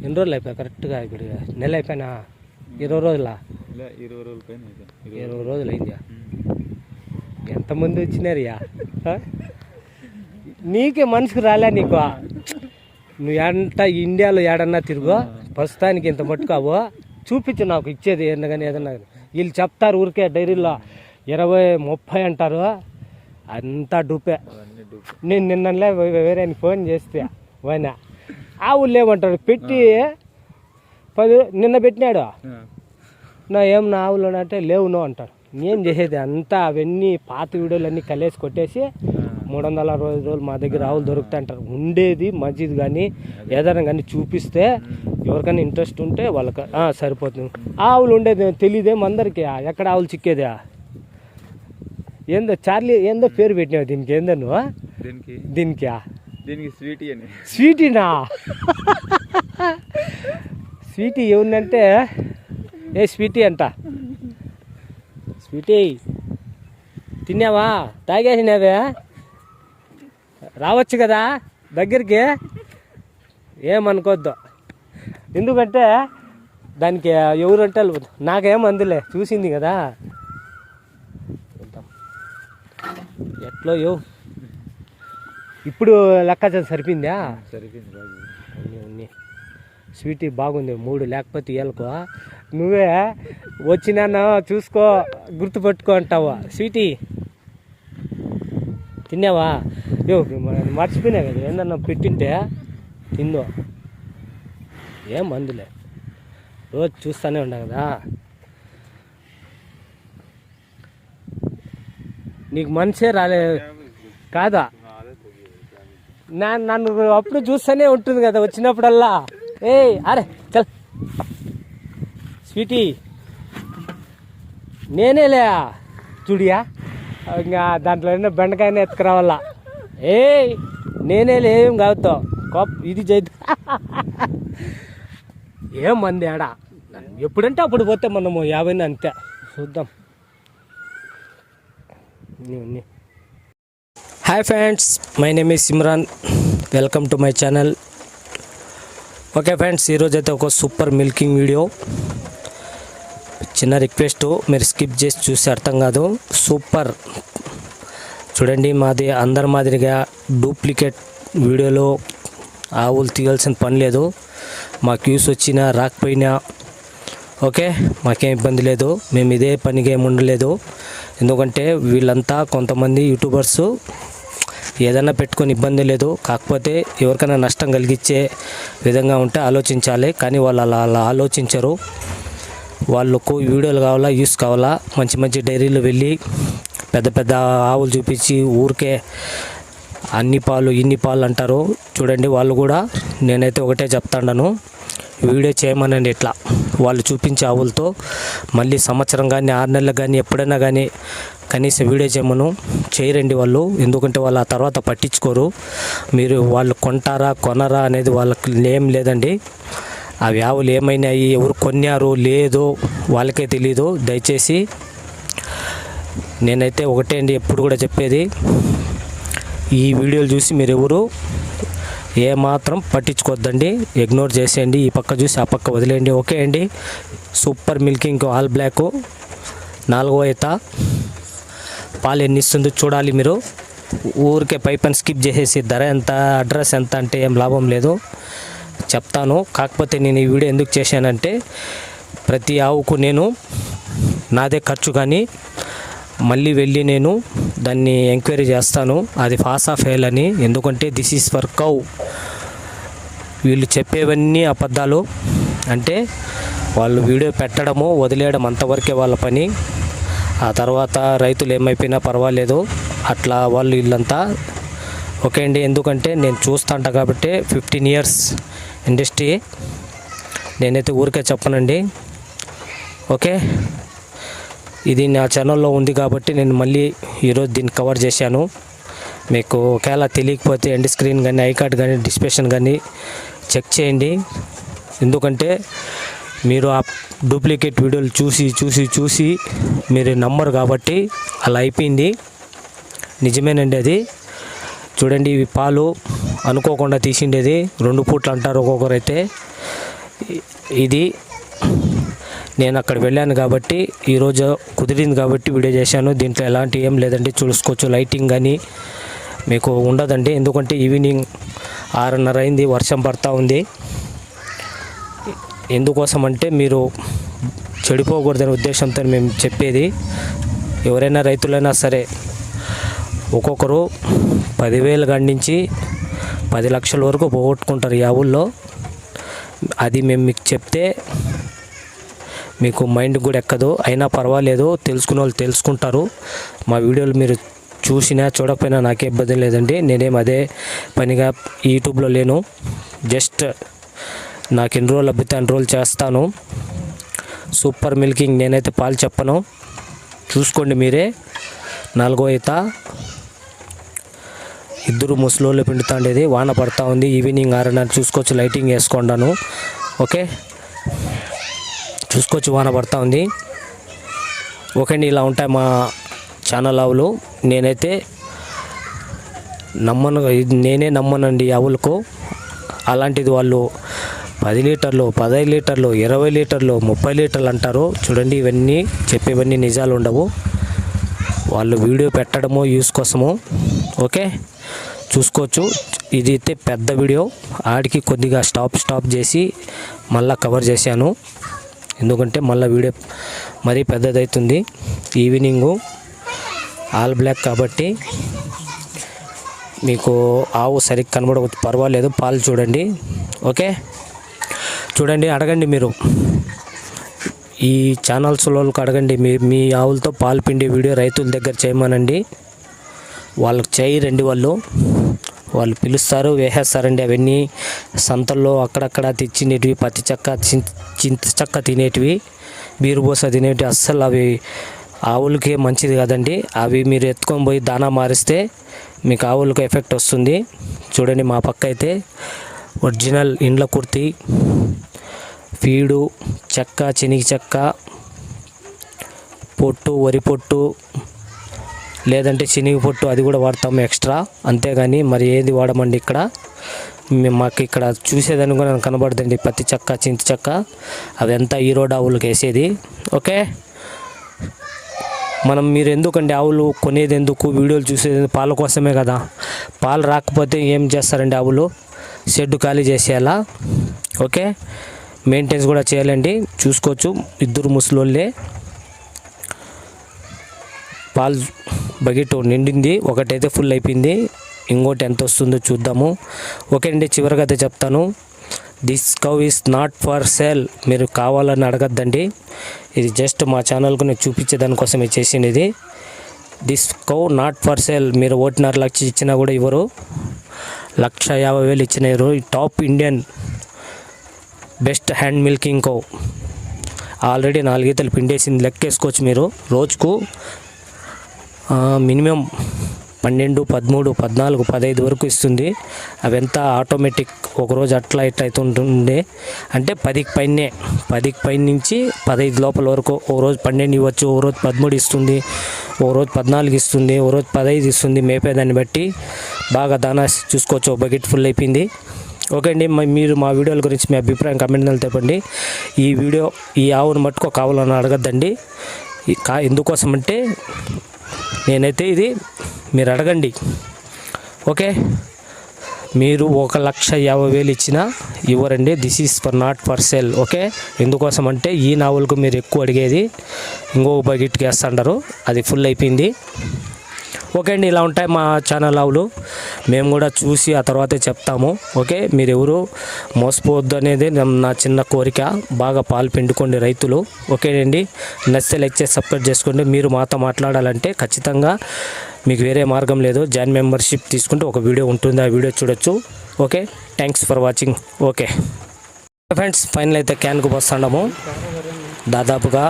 ఎన్ని రోజులు అయిపోయా కరెక్ట్గా ఇప్పుడు నెల అయిపోయినా 20 రోజులా 20 రోజుల పైన 20 రోజులు అయిందా ఎంతమంది వచ్చినారయ్యా నీకే మనసుకు రాలే నీకు నువ్వు ఎంత ఇండియాలో ఏడన్నా తిరుగు ప్రస్తుతానికి ఇంత మట్టుకావో చూపించు నాకు ఇచ్చేది ఏదన్నా కానీ ఏదన్నా కానీ వీళ్ళు చెప్తారు ఊరికే డైరీలో 20-30 అంటారు అంతా డూపే నేను నిన్నలే వేరే ఫోన్ చేస్తే పోయినా ఆవులు లేమంటాడు పెట్టి 10 నిన్న పెట్టినాడు నా ఆవులు అంటే లేవునో అంటారు ఏం చేసేది అంతా అవన్నీ పాత వీడియోలు అన్నీ కలిసి కొట్టేసి 360 రోజులు మా దగ్గర ఆవులు దొరుకుతాయి అంటారు ఉండేది మంచిది కానీ ఏదైనా కానీ చూపిస్తే ఎవరికైనా ఇంట్రెస్ట్ ఉంటే వాళ్ళకి సరిపోతుంది ఆవులు ఉండేది తెలియదే అందరికీ ఎక్కడ ఆవులు చిక్కేదే ఏందో చార్లీ ఏందో పేరు పెట్టినావు దీనికి ఏందో నువ్వు దీనికి స్వీటీనా స్వీటీ ఏముందంటే స్వీటీ అంట స్వీటీ తిన్నావా తాగేసినావే రావచ్చు కదా దగ్గరికి ఏమనుకోద్దు ఎందుకంటే దానికి ఎవరంటే నాకేం అందులే చూసింది కదా ఎట్లో ఇప్పుడు లెక్క సరిపోయిందా సరిపోయింది స్వీటీ బాగుంది 3 లేకపోతే ఏళ్ళకో నువ్వే వచ్చినా చూసుకో గుర్తుపెట్టుకో అంటావా స్వీటీ తిన్నావా మర్చిపోయినా కదా ఏందన్నా పెట్టింటే తిందో ఏం మందులే రోజు చూస్తూనే ఉన్నా కదా నీకు మనసే రాలే కాదా నన్ను అప్పుడు చూస్తూనే ఉంటుంది కదా వచ్చినప్పుడల్లా అరే చల్ స్వీటీ నేనేలే చూడియా ఇంకా దాంట్లో ఏమన్నా బెండకాయనే ఎత్తుకురావాలా నేనేలే ఏం కావుతావు ఇది చేద్దాం ఏం మంది ఆడ ఎప్పుడంటే అప్పుడు పోతే మనము 50 అంతే చూద్దాం hi friends my name is Simran welcome to my channel okay friends ఈరోజు అయితే ఒక సూపర్ మిల్కింగ్ వీడియో చిన్న రిక్వెస్ట్ మీరు స్కిప్ చేసి చూస్తే అర్థం కాదు సూపర్ చూడండి మాది అందరి మాదిరిగా డూప్లికేట్ వీడియోలో ఆవులు తీయాల్సిన పని లేదు మాకు యూస్ వచ్చినా రాకపోయినా ఓకే మాకేం ఇబ్బంది లేదు మేము ఇదే పనిగా ఏమి ఉండలేదు ఎందుకంటే వీళ్ళంతా కొంతమంది యూట్యూబర్సు ఏదైనా పెట్టుకొని ఇబ్బంది లేదు కాకపోతే ఎవరికైనా నష్టం కలిగించే విధంగా ఉంటే ఆలోచించాలి కానీ వాళ్ళు అలా ఆలోచించరు వాళ్ళకు వీడియోలు కావాలా యూస్ కావాలా మంచి మంచి డైరీలు వెళ్ళి పెద్ద పెద్ద ఆవులు చూపించి ఊరికే అన్ని పాలు ఇన్ని పాలు అంటారు చూడండి వాళ్ళు కూడా నేనైతే ఒకటే చెప్తాను వీడియో చేయమనండి ఇట్లా వాళ్ళు చూపించే ఆవులతో మళ్ళీ సంవత్సరం కానీ 6 నెలలు కానీ ఎప్పుడైనా కానీ కనీసం వీడియో చేయమను చేయరండి వాళ్ళు ఎందుకంటే వాళ్ళు ఆ తర్వాత పట్టించుకోరు మీరు వాళ్ళు కొంటారా కొనరా అనేది వాళ్ళకి ఏం లేదండి అవి ఆవులు ఏమైనాయి ఎవరు కొన్నారు లేదో వాళ్ళకే తెలీదు దయచేసి నేనైతే ఒకటే అండి ఎప్పుడు కూడా చెప్పేది ఈ వీడియోలు చూసి మీరు ఎవరు ఏమాత్రం పట్టించుకోవద్దండి ఇగ్నోర్ చేసేయండి ఈ పక్క చూసి ఆ పక్క వదిలేయండి ఓకే అండి సూపర్ మిల్కింగ్ ఆల్ బ్లాక్ 4వ ఈత పాలు ఎన్ని ఇస్తుందో చూడాలి మీరు ఊరికే పైపని స్కిప్ చేసేసి ధర ఎంత అడ్రస్ ఎంత అంటే ఏం లాభం లేదు చెప్తాను కాకపోతే నేను ఈ వీడియో ఎందుకు చేశానంటే ప్రతి ఆవుకు నేను నాదే ఖర్చు కానీ మళ్ళీ వెళ్ళి నేను దాన్ని ఎంక్వైరీ చేస్తాను అది పాస్ ఆఫ్ ఫెయిల్ అని ఎందుకంటే దిస్ ఈజ్ ఫర్ కౌ వీళ్ళు చెప్పేవన్నీ అబద్ధాలు అంటే వాళ్ళు వీడియో పెట్టడము వదిలేయడం అంతవరకే వాళ్ళ పని ఆ తర్వాత రైతులు ఏమైపోయినా పర్వాలేదు అట్లా వాళ్ళు వీళ్ళంతా ఓకే అండి ఎందుకంటే నేను చూస్తాంట కాబట్టి 15 ఇయర్స్ ఇండస్ట్రీ నేనైతే ఊరికే చెప్పనండి ఓకే ఇది నా ఛానల్లో ఉంది కాబట్టి నేను మళ్ళీ ఈరోజు దీన్ని కవర్ చేశాను మీకు ఒకవేళ తెలియకపోతే ఎండ్ స్క్రీన్ కానీ ఐ కార్డ్ కానీ డిస్క్రిప్షన్ కానీ చెక్ చేయండి ఎందుకంటే మీరు ఆ డూప్లికేట్ వీడియోలు చూసి మీరు నమ్మరు కాబట్టి అలా అయిపోయింది నిజమేనండి అది చూడండి ఇవి పాలు అనుకోకుండా తీసిండేది 2 పూట్లు అంటారు ఒక్కొక్కరైతే ఇది నేను అక్కడ వెళ్ళాను కాబట్టి ఈరోజు కుదిరింది కాబట్టి వీడియో చేశాను. దీంట్లో ఎలాంటి ఏం లేదండి, చూసుకోవచ్చు. లైటింగ్ కానీ మీకు ఉండదండి, ఎందుకంటే ఈవినింగ్ 6:30 అయింది, వర్షం పడతా ఉంది. ఎందుకోసం అంటే మీరు చెడిపోకూడదనే ఉద్దేశంతో మేము చెప్పేది. ఎవరైనా రైతులైనా సరే ఒక్కొక్కరు 10,000 కాడి నుంచి 10 లక్షల వరకు పోగొట్టుకుంటారు ఈ ఆవుల్లో. అది మేము మీకు చెప్తే మీకు మైండ్ కూడా ఎక్కదు. అయినా పర్వాలేదు, తెలుసుకునే వాళ్ళు తెలుసుకుంటారు. మా వీడియోలు మీరు చూసినా చూడకపోయినా నాకే ఇబ్బంది లేదండి. నేనేం అదే పనిగా యూట్యూబ్లో లేను. జస్ట్ నాకు ఎన్ని రోజులు లభితే అన్ని రోజులు చేస్తాను. సూపర్ మిల్కింగ్ నేనైతే పాలు చెప్పను, చూసుకోండి మీరే. 4వ ఈత, ఇద్దరు ముసలోళ్ళు పిండుతాండేది. వాన పడతా ఉంది, ఈవినింగ్ 6:30 చూసుకోవచ్చు. లైటింగ్ వేసుకున్నాను, ఓకే, చూసుకోవచ్చు. వాన పడతా ఉంది, ఓకే అండి. ఇలా ఉంటాయి మా ఛానల్ ఆవులు. నేనైతే నేనే నమ్మనండి ఆవులకు. అలాంటిది వాళ్ళు 10 లీటర్లు, 15 లీటర్లు, 20 లీటర్లు, 30 లీటర్లు అంటారు. చూడండి, ఇవన్నీ చెప్పేవన్నీ నిజాలు ఉండవు. వాళ్ళు వీడియో పెట్టడము యూస్ కోసము, ఓకే, చూసుకోవచ్చు. ఇది అయితే పెద్ద వీడియో, ఆడికి కొద్దిగా స్టాప్ చేసి మళ్ళీ కవర్ చేశాను. ఎందుకంటే మళ్ళీ వీడియో మరీ పెద్దదవుతుంది. ఈవినింగు ఆల్ బ్లాక్ కాబట్టి మీకు ఆవు సరిగ్గా కనబడవచ్చు, పర్వాలేదు. పాలు చూడండి, ఓకే, చూడండి. అడగండి మీరు ఈ ఛానల్స్ వాళ్ళకి అడగండి, మీ ఆవులతో పాలు పిండి వీడియో రైతుల దగ్గర చేయమనండి. వాళ్ళకి చేయరండి, వాళ్ళు పిలుస్తారు, వేసేస్తారండి. అవన్నీ సంతల్లో అక్కడక్కడ తెచ్చినవి, పత్తి చెక్క, చింత చెక్క తినేటివి, బీరుబోస తినేటివి అస్సలు అవి ఆవులకి మంచిది కాదండి. అవి మీరు ఎత్తుకొని పోయి దానా మారిస్తే మీకు ఆవులకు ఎఫెక్ట్ వస్తుంది. చూడండి, మా పక్క అయితే ఒరిజినల్ ఇండ్ల కుర్తి, ఫీడు, చెక్క, శనగ చెక్క, పొట్టు, వరి పొట్టు, లేదంటే శనగ పొట్టు, అది కూడా వాడతాము ఎక్స్ట్రా. అంతేగాని మరి ఏది వాడమండి ఇక్కడ. మాకు ఇక్కడ చూసేదాన్ని కూడా కనబడుతుంది పత్తి చెక్క, చింత చెక్క, అదంతా ఈరోడ్ ఆవులకు వేసేది, ఓకే. మీరు ఎందుకండి ఆవులు కొనేది ఎందుకు, వీడియోలు చూసేది పాల కోసమే కదా. పాలు రాకపోతే ఏం చేస్తారండి ఆవులు? షెడ్ ఖాళీ చేసేయాలా, ఓకే. మెయింటెన్స్ కూడా చేయాలండి, చూసుకోవచ్చు. ఇద్దరు ముసలోళ్ళే. పాలు బకెట్ నిండింది, ఒకటైతే ఫుల్ అయిపోయింది, ఇంకోటి ఎంత వస్తుందో చూద్దాము, ఓకే అండి. చివరిగా అయితే చెప్తాను, this cow is not for sale. మీరు కావాలని అడగద్దండి, ఇది జస్ట్ మా ఛానల్కు నేను చూపించే దానికోసమే చేసినది. This cow not for sale. మీరు 1.5 లక్ష ఇచ్చినా కూడా ఇవ్వరు, 1,50,000 ఇచ్చిన ఇవ్వరు. Top Indian best hand milking cow. Already 4 ఈతలు పిండేసింది, లెక్కేసుకోవచ్చు మీరు. రోజుకు మినిమం 12, 13, 14, 15 వరకు ఇస్తుంది. అవంతా ఆటోమేటిక్, ఒకరోజు అట్లా ఇట్లా అవుతుంటుండే. అంటే 10కి పైనే, 10కి పైన నుంచి 15 లోపల వరకు. ఓ రోజు 12 ఇవ్వచ్చు, ఓ రోజు 13 ఇస్తుంది, ఓ రోజు 14 ఇస్తుంది, ఓ రోజు 15 ఇస్తుంది. మేపేదాన్ని బట్టి బాగా దానా చూసుకోవచ్చు. బకెట్ ఫుల్ అయిపోయింది, ఓకే అండి. మీరు మా వీడియోల గురించి మీ అభిప్రాయం కమెంట్లో తెప్పండి. ఈ ఆవును మట్టుకు కావాలని అడగద్దండి. ఎందుకోసం అంటే నేనైతే ఇది మీరు అడగండి, ఓకే. మీరు 1,50,000 ఇచ్చినా ఇవ్వరండి. This is for not for sale, okay. ఎందుకోసం అంటే ఈ నావులకు మీరు ఎక్కువ అడిగేది, ఇంకొక బకెట్కి వేస్తుంటారు, అది ఫుల్ అయిపోయింది, ఓకే అండి. ఇలా ఉంటాయి మా ఛానల్ ఆవులు. మేము కూడా చూసి ఆ తర్వాతే చెప్తాము, ఓకే. మీరు ఎవరు మోసపోవద్దు అనేది నా చిన్న కోరిక. బాగా పాలు పిండుకోండి రైతులు, ఓకే అండి. నచ్చితే లైక్ చేసి సబ్స్క్రైబ్ చేసుకోండి. మీరు మాతో మాట్లాడాలంటే ఖచ్చితంగా మీకు వేరే మార్గం లేదు, జాయిన్ మెంబర్షిప్ తీసుకుంటే ఒక వీడియో ఉంటుంది, ఆ వీడియో చూడొచ్చు, okay. Thanks for watching, okay friends. Final అయితే క్యాన్కు వస్తున్నాము. దాదాపుగా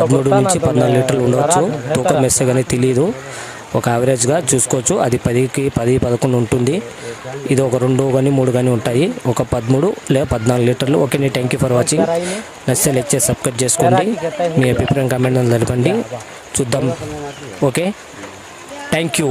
13 నుంచి 14 లీటర్లు ఉండవచ్చు. తూకం వేస్తే కానీ తెలియదు, ఒక యావరేజ్గా చూసుకోవచ్చు. అది 10కి 10, 11 ఉంటుంది. ఇది ఒక 2 కానీ 3 కానీ ఉంటాయి, ఒక 13 లేదా 14 లీటర్లు, okay. Thank you for watching. నచ్చితే లైక్ చేసి సబ్స్క్రైబ్ చేసుకోండి. మీ అభిప్రాయం కామెంట్ తెలపండి, చూద్దాం, ఓకే. Thank you.